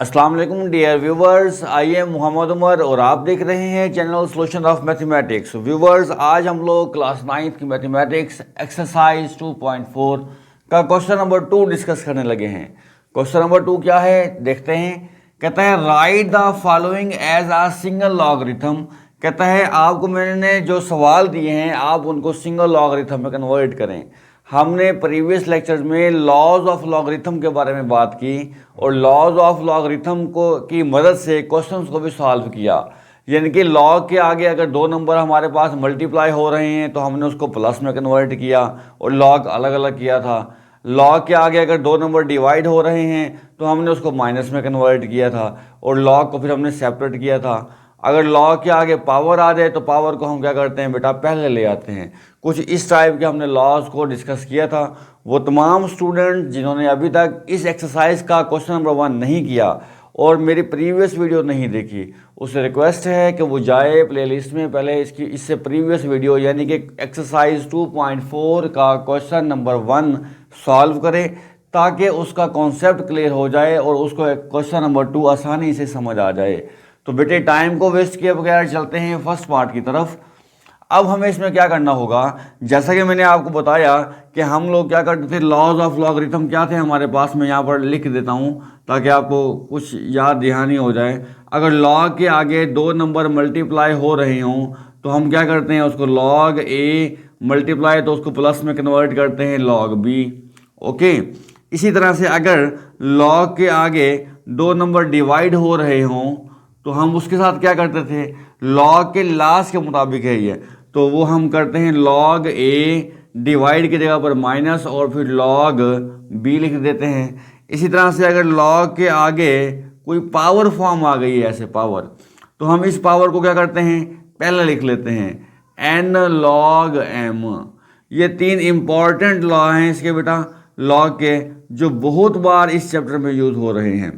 अस्सलाम वालेकुम dear viewers, I am Mohammad Umar और आप देख रहे हैं channel solution of mathematics. Viewers, आज हम लोग क्लास 9th की मैथमेटिक्स एक्सरसाइज 2.4 का क्वेश्चन नंबर 2 डिस्कस करने लगे हैं। क्वेश्चन नंबर 2 क्या है देखते हैं। कहता है write the following as a single logarithm. कहता है आपको मैंने जो सवाल दिए हैं आप उनको सिंगल लॉगरिथम में कन्वर्ट करें। हमने प्रीवियस लेक्चर्स में लॉज ऑफ लॉगरिथम के बारे में बात की और लॉज ऑफ लॉगरिथम को की मदद से क्वेश्चंस को भी सॉल्व किया। यानी कि लॉग के आगे अगर दो नंबर हमारे पास मल्टीप्लाई हो रहे हैं तो हमने उसको प्लस में कन्वर्ट किया और लॉग अलग अलग किया था। लॉग के आगे अगर दो नंबर डिवाइड हो रहे हैं तो हमने उसको माइनस में कन्वर्ट किया था और लॉग को फिर हमने सेपरेट किया था। अगर लॉग के आगे पावर आ जाए तो पावर को हम क्या करते हैं बेटा, पहले ले आते हैं। कुछ इस टाइप के हमने लॉज को डिस्कस किया था। वो तमाम स्टूडेंट जिन्होंने अभी तक इस एक्सरसाइज का क्वेश्चन नंबर 1 नहीं किया और मेरी प्रीवियस वीडियो नहीं देखी, उससे रिक्वेस्ट है कि वो जाए प्लेलिस्ट में पहले इससे प्रीवियस वीडियो यानी कि एक्सरसाइज 2.4 का क्वेश्चन नंबर 1 सॉल्व करे ताकि उसका कॉन्सेप्ट क्लियर हो जाए और उसको क्वेश्चन नंबर 2 आसानी से समझ आ जाए। तो बेटे टाइम को वेस्ट किए बगैर चलते हैं फर्स्ट पार्ट की तरफ। अब हमें इसमें क्या करना होगा, जैसा कि मैंने आपको बताया कि हम लोग क्या करते थे, लॉज ऑफ लॉगरिथम क्या थे हमारे पास। मैं यहाँ पर लिख देता हूँ ताकि आपको कुछ याद दहानी हो जाए। अगर लॉग के आगे दो नंबर मल्टीप्लाई हो रहे हों तो हम क्या करते हैं, उसको लॉग ए मल्टीप्लाई तो उसको प्लस में कन्वर्ट करते हैं लॉग बी। ओके, इसी तरह से अगर लॉग के आगे दो नंबर डिवाइड हो रहे हों तो हम उसके साथ क्या करते थे, लॉग के लास्ट के मुताबिक है ये, तो वो हम करते हैं लॉग ए डिवाइड की जगह पर माइनस और फिर लॉग बी लिख देते हैं। इसी तरह से अगर लॉग के आगे कोई पावर फॉर्म आ गई है ऐसे पावर, तो हम इस पावर को क्या करते हैं, पहले लिख लेते हैं एन लॉग एम। ये तीन इंपॉर्टेंट लॉ हैं इसके बेटा, लॉग के, जो बहुत बार इस चैप्टर में यूज हो रहे हैं।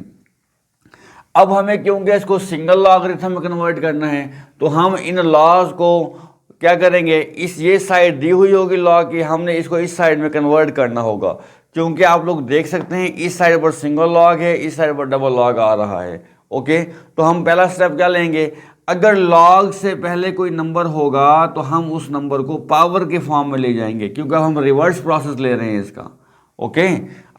अब हमें क्योंकि इसको सिंगल लॉगरिथम में कन्वर्ट करना है तो हम इन लॉज को क्या करेंगे, ये साइड दी हुई होगी लॉ की, हमने इसको इस साइड में कन्वर्ट करना होगा। क्योंकि आप लोग देख सकते हैं इस साइड पर सिंगल लॉग है, इस साइड पर डबल लॉग आ रहा है। ओके, तो हम पहला स्टेप क्या लेंगे, अगर लॉग से पहले कोई नंबर होगा तो हम उस नंबर को पावर के फॉर्म में ले जाएंगे, क्योंकि हम रिवर्स प्रोसेस ले रहे हैं इसका। ओके,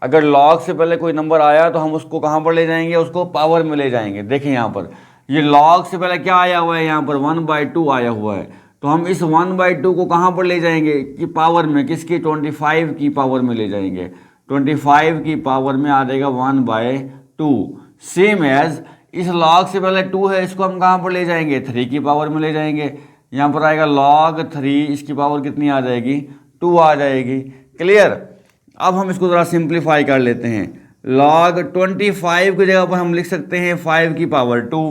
अगर लॉग से पहले कोई नंबर आया तो हम उसको कहाँ पर ले जाएंगे, उसको पावर में ले जाएंगे। देखिए यहाँ पर ये लॉग से पहले क्या आया हुआ है, यहाँ पर 1/2 आया हुआ है, तो हम इस 1/2 को कहाँ पर ले जाएंगे कि पावर में, किसकी, 25 की पावर में ले जाएंगे। 25 की पावर में आ जाएगा 1/2। सेम एज इस लॉग से पहले 2 है, इसको हम कहाँ पर ले जाएंगे, 3 की पावर में ले जाएंगे। यहाँ पर आएगा log 3, इसकी पावर कितनी आ जाएगी, 2 आ जाएगी। क्लियर। अब हम इसको ज़रा सिंप्लीफाई कर लेते हैं। log 25 की जगह पर हम लिख सकते हैं 5 की पावर 2,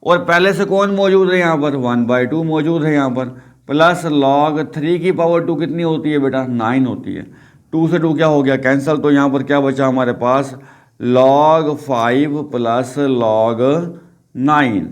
और पहले से कौन मौजूद है यहाँ पर, 1/2 मौजूद है यहाँ पर, प्लस log 3 की पावर 2 कितनी होती है बेटा, 9 होती है। 2 से 2 क्या हो गया, कैंसिल, तो यहाँ पर क्या बचा हमारे पास, log 5 प्लस log 9।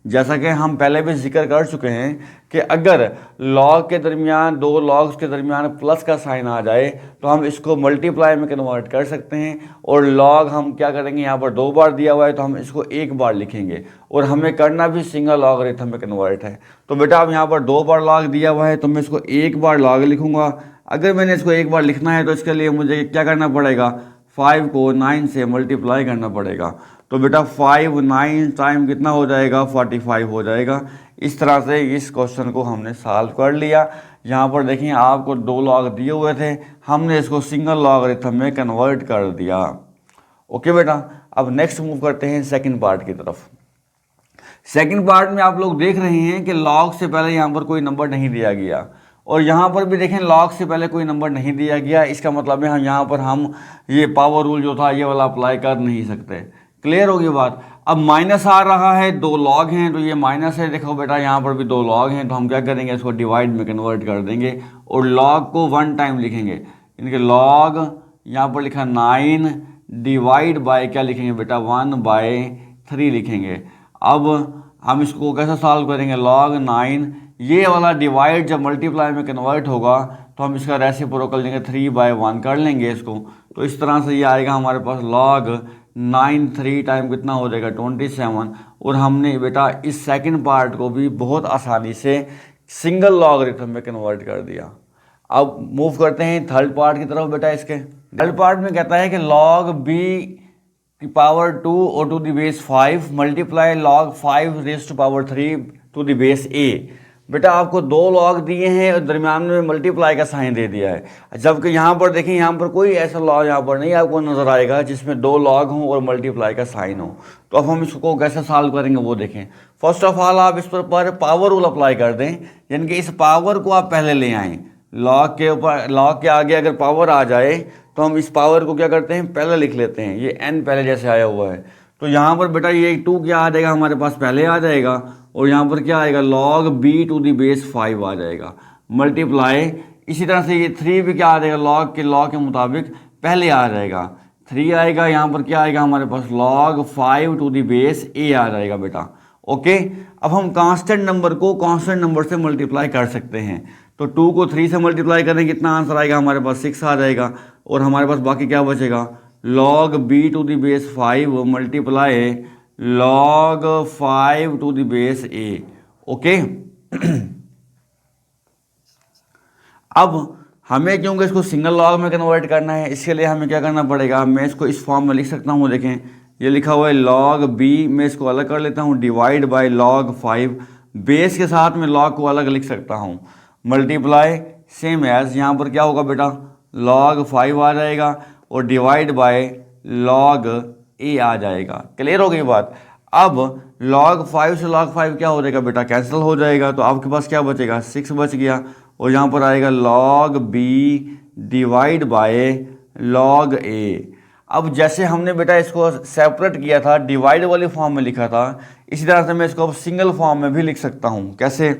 जैसा कि हम पहले भी जिक्र कर चुके हैं कि अगर लॉग के दरमियान, दो लॉग्स के दरमियान प्लस का साइन आ जाए तो हम इसको मल्टीप्लाई में कन्वर्ट कर सकते हैं। और लॉग हम क्या करेंगे, यहाँ पर 2 बार दिया हुआ है तो हम इसको 1 बार लिखेंगे, और हमें करना भी सिंगल लॉगरिथम में कन्वर्ट है। तो बेटा अब यहाँ पर 2 बार लॉग दिया हुआ है तो मैं इसको 1 बार लॉग लिखूँगा। अगर मैंने इसको 1 बार लिखना है तो इसके लिए मुझे क्या करना पड़ेगा, 5 को 9 से मल्टीप्लाई करना पड़ेगा। तो बेटा 5 9 टाइम कितना हो जाएगा, 45 हो जाएगा। इस तरह से इस क्वेश्चन को हमने सॉल्व कर लिया। यहाँ पर देखिए आपको 2 लॉग दिए हुए थे, हमने इसको सिंगल लॉगरिथम में कन्वर्ट कर दिया। ओके बेटा, अब नेक्स्ट मूव करते हैं सेकंड पार्ट की तरफ। सेकंड पार्ट में आप लोग देख रहे हैं कि लॉग से पहले यहाँ पर कोई नंबर नहीं दिया गया, और यहाँ पर भी देखें लॉग से पहले कोई नंबर नहीं दिया गया। इसका मतलब है हम यहाँ पर हम ये पावर रूल जो था ये वाला अप्लाई कर नहीं सकते। क्लियर होगी बात। अब माइनस आ रहा है, 2 लॉग हैं तो ये माइनस है। देखो बेटा यहाँ पर भी 2 लॉग हैं तो हम क्या करेंगे, इसको डिवाइड में कन्वर्ट कर देंगे और लॉग को 1 टाइम लिखेंगे। इनके लॉग यहाँ पर लिखा 9 डिवाइड बाय क्या लिखेंगे बेटा, 1/3 लिखेंगे। अब हम इसको कैसे सॉल्व करेंगे, log 9 ये वाला डिवाइड जब मल्टीप्लाई में कन्वर्ट होगा तो हम इसका रेसिप्रोकल लेंगे, 3/1 कर लेंगे इसको। तो इस तरह से ये आएगा हमारे पास log 93 टाइम कितना हो जाएगा 27, और हमने बेटा इस सेकंड पार्ट को भी बहुत आसानी से सिंगल लॉगरिथम में कन्वर्ट कर दिया। अब मूव करते हैं थर्ड पार्ट की तरफ बेटा। इसके थर्ड पार्ट में कहता है कि log b की पावर 2 और to the base 5 multiply log 5 raise to power 3 to the base a। बेटा आपको दो लॉग दिए हैं और दरमियान में मल्टीप्लाई का साइन दे दिया है, जबकि यहाँ पर देखें यहाँ पर कोई ऐसा लॉग यहाँ पर नहीं आपको नज़र आएगा जिसमें दो लॉग हों और मल्टीप्लाई का साइन हो। तो अब हम इसको कैसे सॉल्व करेंगे वो देखें। फर्स्ट ऑफ ऑल आप इस पर पावर रूल अप्लाई कर दें, यानी कि इस पावर को आप पहले ले आएँ। लॉग के ऊपर, लॉग के आगे अगर पावर आ जाए तो हम इस पावर को क्या करते हैं, पहले लिख लेते हैं। ये n पहले जैसे आया हुआ है, तो यहाँ पर बेटा ये 2 क्या आ जाएगा हमारे पास, पहले आ जाएगा, और यहाँ पर क्या आएगा log b to the base 5 आ जाएगा, मल्टीप्लाई इसी तरह से ये 3 भी क्या आ जाएगा, लॉग के मुताबिक पहले आ जाएगा, 3 आएगा। यहाँ पर क्या आएगा हमारे पास log 5 to the base a आ जाएगा बेटा। ओके, अब हम कांस्टेंट नंबर को कांस्टेंट नंबर से मल्टीप्लाई कर सकते हैं। तो 2 को 3 से मल्टीप्लाई करें, कितना आंसर आएगा हमारे पास 6 आ जाएगा, और हमारे पास बाकी क्या बचेगा log b to the base 5 multiply log 5 to the base a। Okay अब हमें क्योंकि इसको सिंगल लॉग में कन्वर्ट करना है, इसके लिए हमें क्या करना पड़ेगा, मैं इसको इस फॉर्म में लिख सकता हूँ। देखें ये लिखा हुआ है log b, मैं इसको अलग कर लेता हूँ, डिवाइड बाय log 5, बेस के साथ में log को अलग लिख सकता हूँ, मल्टीप्लाई सेम एज यहाँ पर क्या होगा बेटा log 5 आ जाएगा और डिवाइड बाय log a आ जाएगा। क्लियर हो गई बात। अब log 5 से log 5 क्या हो जाएगा बेटा, कैंसिल हो जाएगा, तो आपके पास क्या बचेगा 6 बच गया, और यहाँ पर आएगा log b divide by log a। अब जैसे हमने बेटा इसको सेपरेट किया था, डिवाइड वाली फॉर्म में लिखा था, इसी तरह से मैं इसको अब सिंगल फॉर्म में भी लिख सकता हूँ। कैसे,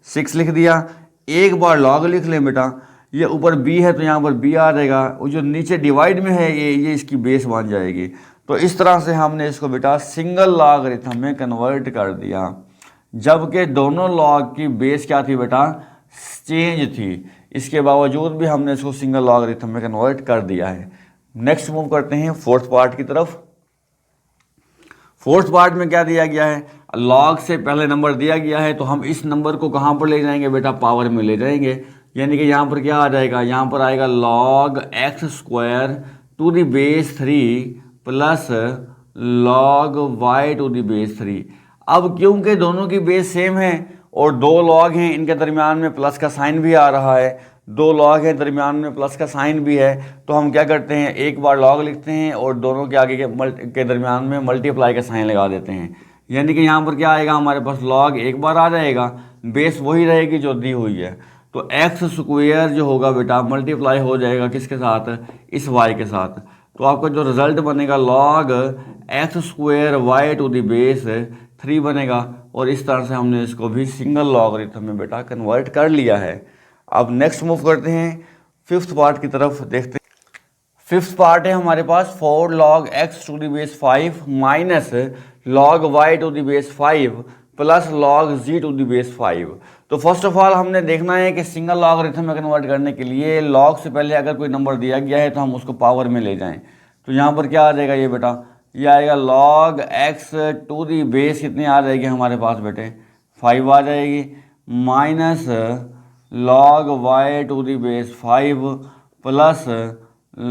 6 लिख दिया, एक बार log लिख लें बेटा, ये ऊपर b है तो यहाँ पर b आ जाएगा, और जो नीचे डिवाइड में है ये इसकी बेस बन जाएगी। तो इस तरह से हमने इसको बेटा सिंगल लॉगरिथम में कन्वर्ट कर दिया, जबकि दोनों लॉग की बेस क्या थी बेटा, चेंज थी। इसके बावजूद भी हमने इसको सिंगल लॉगरिथम में कन्वर्ट कर दिया है। नेक्स्ट मूव करते हैं फोर्थ पार्ट की तरफ। फोर्थ पार्ट में क्या दिया गया है, लॉग से पहले नंबर दिया गया है, तो हम इस नंबर को कहाँ पर ले जाएंगे बेटा, पावर में ले जाएंगे, यानी कि यहाँ पर क्या आ जाएगा, यहाँ पर आएगा log x square to the base 3 plus log y to the base 3। अब क्योंकि दोनों की बेस सेम है और दो लॉग हैं, इनके दरमियान में प्लस का साइन भी आ रहा है, दो लॉग हैं दरमियान में प्लस का साइन भी है, तो हम क्या करते हैं, एक बार लॉग लिखते हैं और दोनों के आगे के दरमियान में मल्टीप्लाई का साइन लगा देते हैं। यानी कि यहाँ पर क्या आएगा हमारे पास, log एक बार आ जाएगा, बेस वही रहेगी जो दी हुई है, तो x स्क्वायर जो होगा बेटा मल्टीप्लाई हो जाएगा किसके साथ, इस y के साथ। तो आपका जो रिजल्ट बनेगा log x square y to the base 3 बनेगा, और इस तरह से हमने इसको भी सिंगल लॉगरिथम में बेटा कन्वर्ट कर लिया है। अब नेक्स्ट मूव करते हैं फिफ्थ पार्ट की तरफ, देखते हैं। फिफ्थ पार्ट है हमारे पास 4 log x to the base 5 minus log y to the base 5 plus log z to the base 5। तो फर्स्ट ऑफ ऑल हमने देखना है कि सिंगल लॉगरिथम में कन्वर्ट करने के लिए log से पहले अगर कोई नंबर दिया गया है तो हम उसको पावर में ले जाएं। तो यहाँ पर क्या आ जाएगा ये बेटा, ये आएगा log x to the base कितनी आ जाएगी हमारे पास बेटे 5 आ जाएगी, minus log y to the base 5 plus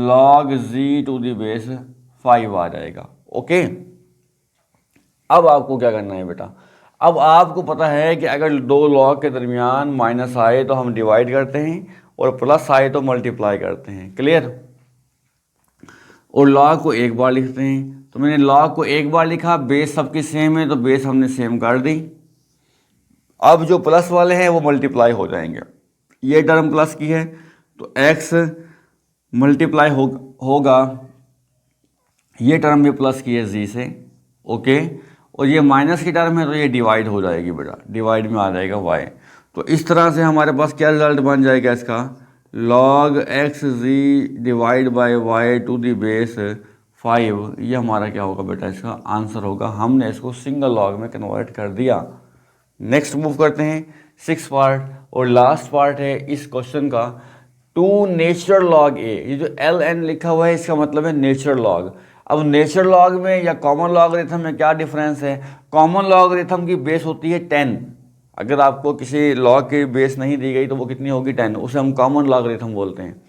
log z to the base 5 आ जाएगा। ओके, अब आपको क्या करना है बेटा, अब आपको पता है कि अगर दो लॉग के दरमियान माइनस आए तो हम डिवाइड करते हैं और प्लस आए तो मल्टीप्लाई करते हैं। क्लियर, और लॉग को एक बार लिखते हैं, तो मैंने लॉग को एक बार लिखा, बेस सबकी सेम है तो बेस हमने सेम कर दी। अब जो प्लस वाले हैं वो मल्टीप्लाई हो जाएंगे, ये टर्म प्लस की है तो x मल्टीप्लाई होगा, ये टर्म भी प्लस की है z से। ओके, और ये माइनस की टर्म है तो ये डिवाइड हो जाएगी बेटा, डिवाइड में आ जाएगा y। तो इस तरह से हमारे पास क्या रिजल्ट बन जाएगा इसका, log x z divide by y to the base 5, ये हमारा क्या होगा बेटा, इसका आंसर होगा। हमने इसको सिंगल लॉग में कन्वर्ट कर दिया। नेक्स्ट मूव करते हैं सिक्स पार्ट और लास्ट पार्ट है इस क्वेश्चन का, 2 नेचुरल लॉग a। ये जो ln लिखा हुआ है इसका मतलब है नेचुरल लॉग। अब नेचुरल लॉग में या कॉमन लॉगरिथम में क्या डिफरेंस है? कॉमन लॉगरिथम की बेस होती है 10। अगर आपको किसी लॉग की बेस नहीं दी गई तो वो कितनी होगी? 10, उसे हम कॉमन लॉगरिथम बोलते हैं।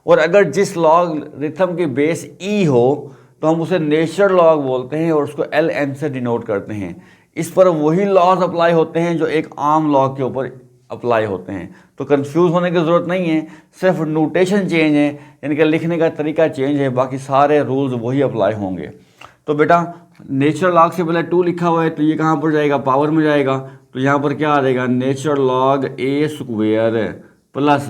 और अगर जिस लॉगरिथम की बेस ई हो तो हम उसे नेचुरल लॉग बोलते हैं और उसको ln से डिनोट करते हैं। इस पर वही लॉज अप्लाई होते हैं जो एक आम लॉग के ऊपर अप्लाई होते हैं। तो कंफ्यूज होने की ज़रूरत नहीं है, सिर्फ नोटेशन चेंज है, यानी कि लिखने का तरीका चेंज है, बाकी सारे रूल्स वही अप्लाई होंगे। तो बेटा नेचुरल लॉग से पहले 2 लिखा हुआ है तो ये कहाँ पर जाएगा? पावर में जाएगा। तो यहाँ पर क्या आ जाएगा? Natural log a square plus,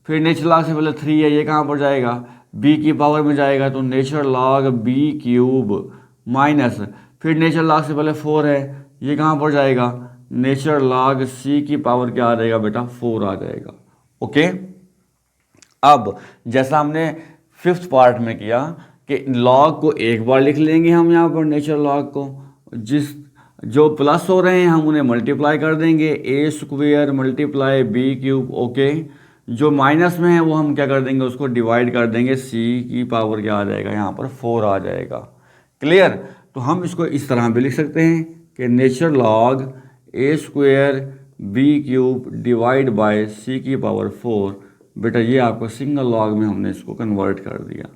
फिर नेचुरल लॉग से पहले 3 है, ये कहाँ पर जाएगा? बी की पावर में जाएगा तो natural log b cube minus, फिर नेचुरल लॉग से पहले 4 है, ये कहाँ पर जाएगा? नेचुरल लॉग सी की पावर क्या आ जाएगा बेटा? 4 आ जाएगा। ओके, अब जैसा हमने 5th पार्ट में किया कि लॉग को एक बार लिख लेंगे हम यहाँ पर, नेचुरल लॉग को जो प्लस हो रहे हैं हम उन्हें मल्टीप्लाई कर देंगे, a square multiply b cube. Okay, जो माइनस में है वो हम क्या कर देंगे? उसको डिवाइड कर देंगे, सी की पावर क्या आ जाएगा? यहाँ पर 4 आ जाएगा। क्लियर? तो हम इसको इस तरह भी लिख सकते हैं कि natural log a square b cube divide by c की पावर 4। बेटा ये आपको सिंगल लॉग में हमने इसको कन्वर्ट कर दिया।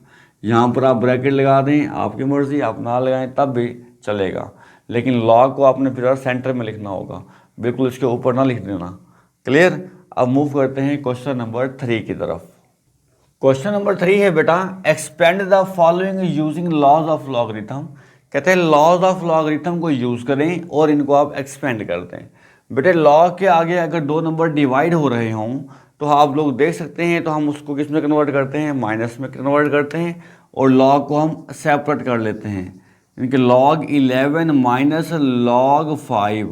यहाँ पर आप ब्रैकेट लगा दें, आपकी मर्ज़ी, आप ना लगाएं तब भी चलेगा, लेकिन लॉग को आपने फिर सेंटर में लिखना होगा, बिल्कुल इसके ऊपर ना लिख देना। क्लियर? अब मूव करते हैं क्वेश्चन नंबर 3 की तरफ। क्वेश्चन नंबर 3 है बेटा, expand the following using laws of logarithm. कहते हैं लॉज ऑफ लॉगरिथम को यूज़ करें और इनको आप एक्सपेंड कर दें। बेटे लॉग के आगे अगर 2 नंबर डिवाइड हो रहे हों तो आप लोग देख सकते हैं, तो हम उसको किस में कन्वर्ट करते हैं? माइनस में कन्वर्ट करते हैं, और लॉग को हम सेपरेट कर लेते हैं, यानी कि log 11 minus log 5।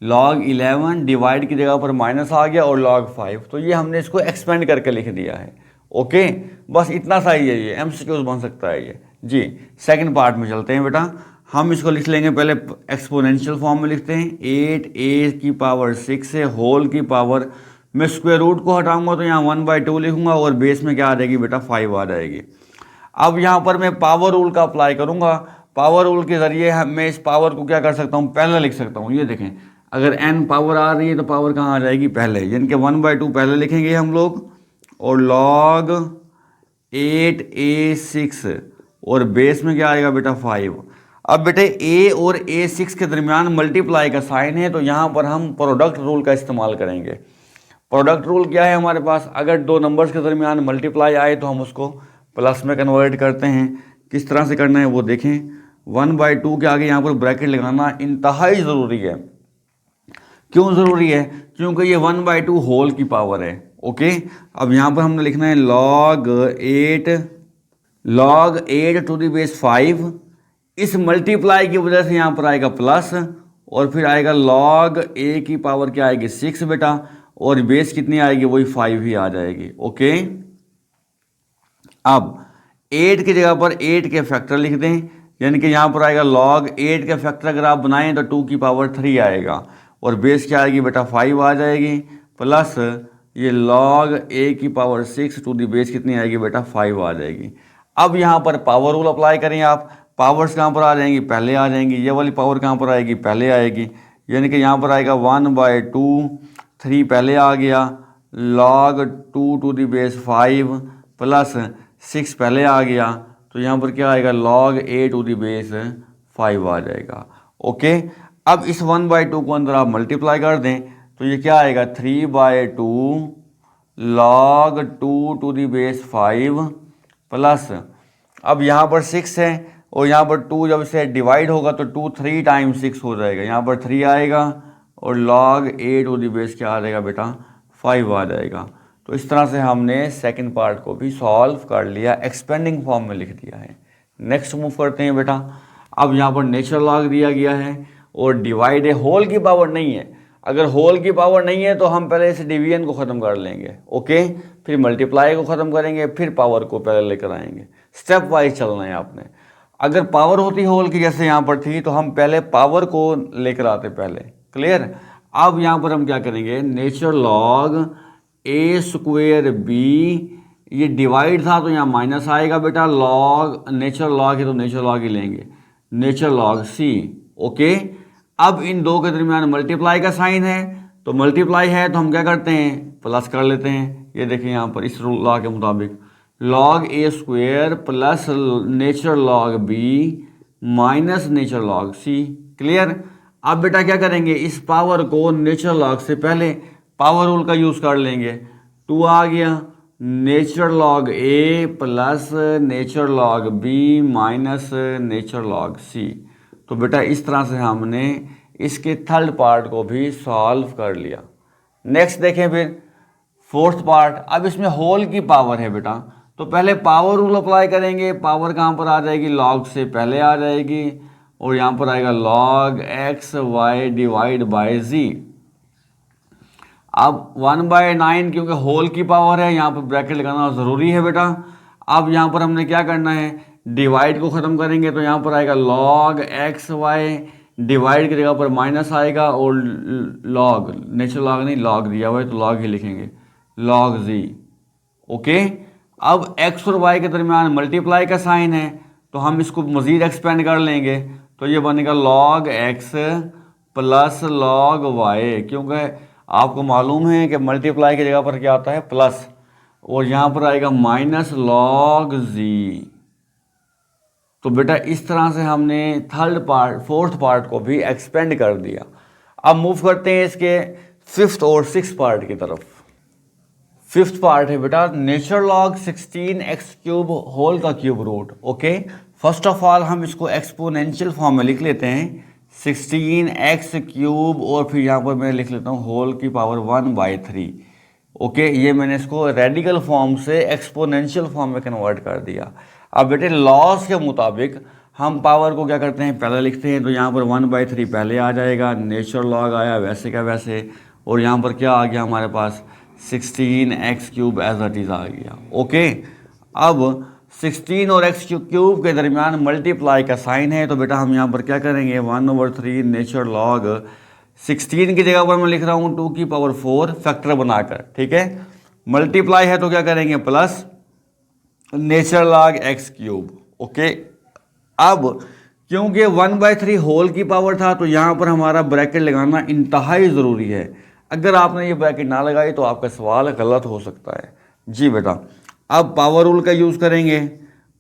log 11 divide की जगह पर माइनस आ गया और log 5, तो ये हमने इसको एक्सपेंड करके लिख दिया है। ओके, बस इतना सा ही है, ये MCQ बन सकता है ये जी। सेकंड पार्ट में चलते हैं बेटा, हम इसको लिख लेंगे, पहले एक्सपोनेंशियल फॉर्म में लिखते हैं। 8a की पावर 6 है, होल की पावर, मैं स्क्वायर रूट को हटाऊंगा तो यहाँ 1/2 लिखूंगा और बेस में क्या आ जाएगी बेटा? 5 आ जाएगी। अब यहाँ पर मैं पावर रूल का अप्लाई करूँगा। पावर रूल के ज़रिए मैं इस पावर को क्या कर सकता हूँ? पहले लिख सकता हूँ। ये देखें, अगर n पावर आ रही है तो पावर कहाँ आ जाएगी? पहले, यानी कि 1/2 पहले लिखेंगे हम लोग, और log 8a6, और बेस में क्या आएगा बेटा? 5। अब बेटे a और a6 के दरमियान मल्टीप्लाई का साइन है, तो यहाँ पर हम प्रोडक्ट रूल का इस्तेमाल करेंगे। प्रोडक्ट रूल क्या है हमारे पास? अगर 2 नंबर्स के दरमियान मल्टीप्लाई आए तो हम उसको प्लस में कन्वर्ट करते हैं। किस तरह से करना है वो देखें। 1/2 के आगे यहाँ पर ब्रैकेट लगाना इंतहाई ज़रूरी है। क्यों ज़रूरी है? क्योंकि ये 1/2 होल की पावर है। ओके, अब यहाँ पर हमने लिखना है log 8 टू द बेस 5। इस मल्टीप्लाई की वजह से यहाँ पर आएगा प्लस, और फिर आएगा log a की पावर क्या आएगी? 6 बेटा, और बेस कितनी आएगी? वही 5 ही आ जाएगी। ओके, अब 8 की जगह पर 8 के फैक्टर लिख दें, यानी कि यहाँ पर आएगा log 8 के फैक्टर अगर आप बनाएं तो 2 की पावर 3 आएगा, और बेस क्या आएगी बेटा? 5 आ जाएगी, प्लस ये log a की पावर 6 टू दी बेस कितनी आएगी बेटा? 5 आ जाएगी। अब यहाँ पर पावर रूल अप्लाई करें आप, पावर्स कहाँ पर आ जाएंगी? पहले आ जाएंगी। ये वाली पावर कहाँ पर आएगी? पहले आएगी, यानी कि यहाँ पर आएगा 1/2, 3 पहले आ गया, log 2 to the base 5 plus 6 पहले आ गया, तो यहाँ पर क्या आएगा? log a to the base 5 आ जाएगा। ओके, अब इस 1/2 को अंदर आप मल्टीप्लाई कर दें तो ये क्या आएगा? 3/2 log 2 to the base 5 plus, अब यहाँ पर 6 है और यहाँ पर 2 जब इसे डिवाइड होगा तो 2 3 टाइम्स 6 हो जाएगा, यहाँ पर 3 आएगा, और log a to the base क्या आ जाएगा बेटा? 5 आ जाएगा। तो इस तरह से हमने सेकंड पार्ट को भी सॉल्व कर लिया, एक्सपेंडिंग फॉर्म में लिख दिया है। नेक्स्ट मूव करते हैं बेटा। अब यहाँ पर नेचुरल लॉग दिया गया है और डिवाइड है, होल की पावर नहीं है। अगर होल की पावर नहीं है तो हम पहले इस डिवीजन को ख़त्म कर लेंगे। ओके, फिर मल्टीप्लाई को ख़त्म करेंगे, फिर पावर को पहले लेकर आएंगे। स्टेप वाइज चलना है आपने। अगर पावर होती होल की जैसे यहाँ पर थी तो हम पहले पावर को लेकर आते पहले। क्लियर? अब यहाँ पर हम क्या करेंगे? नेचुरल लॉग a² b ये डिवाइड था तो यहाँ माइनस आएगा बेटा, लॉग नेचर लॉग है तो नेचर लॉग ही लेंगे, नेचर लॉग सी। ओके, अब इन दो के दरमियान मल्टीप्लाई का साइन है, तो मल्टीप्लाई है तो हम क्या करते हैं, प्लस कर लेते हैं। ये देखिए यहाँ पर इस लॉ के मुताबिक log a square plus nature log b minus nature log c. Clear. अब बेटा क्या करेंगे, इस पावर को नेचर लॉग से पहले पावर रूल का यूज़ कर लेंगे। 2 आ गया, nature log a plus nature log b minus nature log c. तो बेटा इस तरह से हमने इसके थर्ड पार्ट को भी सॉल्व कर लिया। नेक्स्ट देखें फिर फोर्थ पार्ट। अब इसमें होल की पावर है बेटा, तो पहले पावर रूल अप्लाई करेंगे। पावर कहाँ पर आ जाएगी, लॉग से पहले आ जाएगी, और यहाँ पर आएगा log x y divide by g. अब 1/9 क्योंकि होल की पावर है, यहाँ पर ब्रैकेट लगाना ज़रूरी है बेटा। अब यहाँ पर हमने क्या करना है, डिवाइड को ख़त्म करेंगे, तो यहाँ पर आएगा लॉग एक्स वाई, डिवाइड की जगह पर माइनस आएगा, और लॉग नेचर लॉग नहीं लॉग दिया हुआ है तो लॉग ही लिखेंगे, लॉग जी। ओके, अब एक्स और वाई के दरमियान मल्टीप्लाई का साइन है, तो हम इसको मज़ीद एक्सपेंड कर लेंगे, तो ये बनेगा log x plus log y, क्योंकि आपको मालूम है कि मल्टीप्लाई की जगह पर क्या आता है, प्लस, और यहाँ पर आएगा माइनस लॉग जी। तो बेटा इस तरह से हमने फोर्थ पार्ट को भी एक्सपेंड कर दिया। अब मूव करते हैं इसके फिफ्थ और सिक्स पार्ट की तरफ। फिफ्थ पार्ट है बेटा नेचर लॉग 16x³ होल का cube root. Okay, first of all हम इसको एक्सपोनेंशियल फॉर्म में लिख लेते हैं, 16x³ और फिर यहाँ पर मैं लिख लेता हूँ होल की पावर 1/3। ओके, ये मैंने इसको रेडिकल फॉर्म से एक्सपोनेंशियल फॉर्म में कन्वर्ट कर दिया। अब बेटे लॉस के मुताबिक हम पावर को क्या करते हैं, पहले लिखते हैं, तो यहाँ पर 1/3 पहले आ जाएगा, नेचर लॉग आया वैसे का वैसे, और यहाँ पर क्या आ गया हमारे पास 16x³ एज इट इज़ आ गया। ओके, अब 16 और x³ के दरमियान मल्टीप्लाई का साइन है, तो बेटा हम यहाँ पर क्या करेंगे, 1/3 नेचर लॉग 16 की जगह पर मैं लिख रहा हूँ 2 की पावर 4 फैक्टर बनाकर। ठीक है, मल्टीप्लाई है तो क्या करेंगे, plus nature log x³। Okay, अब क्योंकि 1/3 होल की पावर था तो यहाँ पर हमारा ब्रैकेट लगाना इंतहाई ज़रूरी है। अगर आपने ये ब्रैकेट ना लगाई तो आपका सवाल गलत हो सकता है। जी बेटा, अब पावर रूल का यूज़ करेंगे।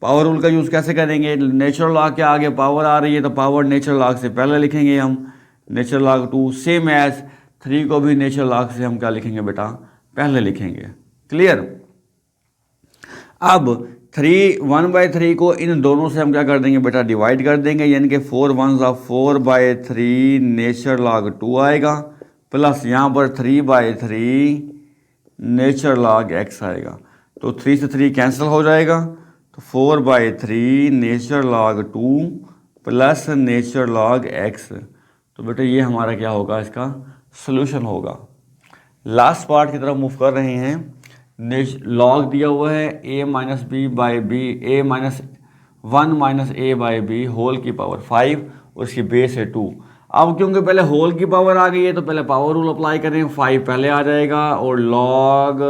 पावर रूल का यूज़ कैसे करेंगे, नेचर लॉग के आगे पावर आ रही है तो पावर नेचर लॉग से पहले लिखेंगे हम, नेचर लॉग 2, सेम एज 3 को भी नेचर लॉग से हम क्या लिखेंगे बेटा, पहले लिखेंगे। क्लियर। अब 1/3 को इन दोनों से हम क्या कर देंगे बेटा, डिवाइड कर देंगे, यानी कि 4 1s 4/3 नेचर लॉग 2 आएगा, प्लस यहाँ पर 3/3 नेचर लॉग x आएगा, तो 3 से 3 कैंसिल हो जाएगा, तो 4/3 nature log 2 plus nature log x। तो बेटा ये हमारा क्या होगा, इसका सोल्यूशन होगा। लास्ट पार्ट की तरफ मूव कर रहे हैं। लॉग दिया हुआ है a - b/b, a-1 - a/b whole की पावर 5 और इसकी बेस है 2। अब क्योंकि पहले होल की पावर आ गई है तो पहले पावर रूल अप्लाई करें, 5 पहले आ जाएगा, और log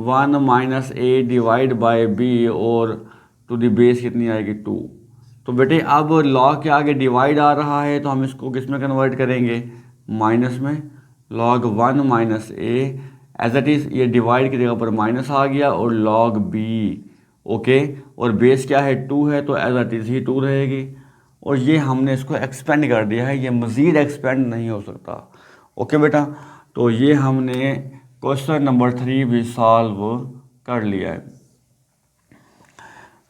1 - a divide by b और टू दी बेस कितनी आएगी, 2। तो बेटे अब log के आगे डिवाइड आ रहा है तो हम इसको किस में कन्वर्ट करेंगे, माइनस में, log 1 - a as it is, ये डिवाइड की जगह पर माइनस आ गया, और log b। ओके, और बेस क्या है, 2 है, तो एज इट इज़ ही 2 रहेगी, और ये हमने इसको एक्सपेंड कर दिया है, ये मज़ीद एक्सपेंड नहीं हो सकता। ओके बेटा, तो ये हमने क्वेश्चन नंबर 3 भी सॉल्व कर लिया है।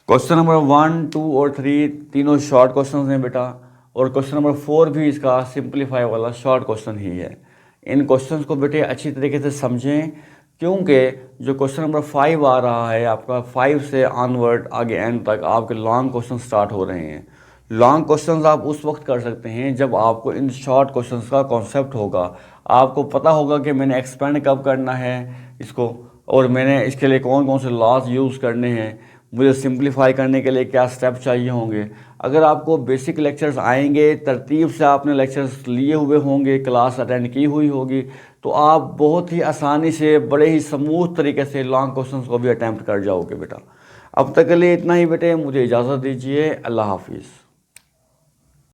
क्वेश्चन नंबर 1, 2 और 3 तीनों शॉर्ट क्वेश्चन हैं बेटा, और क्वेश्चन नंबर 4 भी इसका सिंप्लीफाई वाला शॉर्ट क्वेश्चन ही है। इन क्वेश्चंस को बेटे अच्छी तरीके से समझें, क्योंकि जो क्वेश्चन नंबर 5 आ रहा है आपका, 5 से ऑनवर्ड आगे एंड तक आपके लॉन्ग क्वेश्चन स्टार्ट हो रहे हैं। लॉन्ग क्वेश्चंस आप उस वक्त कर सकते हैं जब आपको इन शॉर्ट क्वेश्चंस का कॉन्सेप्ट होगा, आपको पता होगा कि मैंने एक्सपेंड कब करना है इसको, और मैंने इसके लिए कौन कौन से लॉज यूज़ करने हैं। मुझे सिंप्लीफाई करने के लिए क्या स्टेप चाहिए होंगे। अगर आपको बेसिक लेक्चर्स आएंगे, तरतीब से आपने लेक्चर्स लिए हुए होंगे, क्लास अटेंड की हुई होगी, तो आप बहुत ही आसानी से बड़े ही स्मूथ तरीके से लॉन्ग क्वेश्चंस को भी अटैम्प्ट कर जाओगे बेटा। अब तक के लिए इतना ही बेटे, मुझे इजाज़त दीजिए। अल्लाह हाफिज़।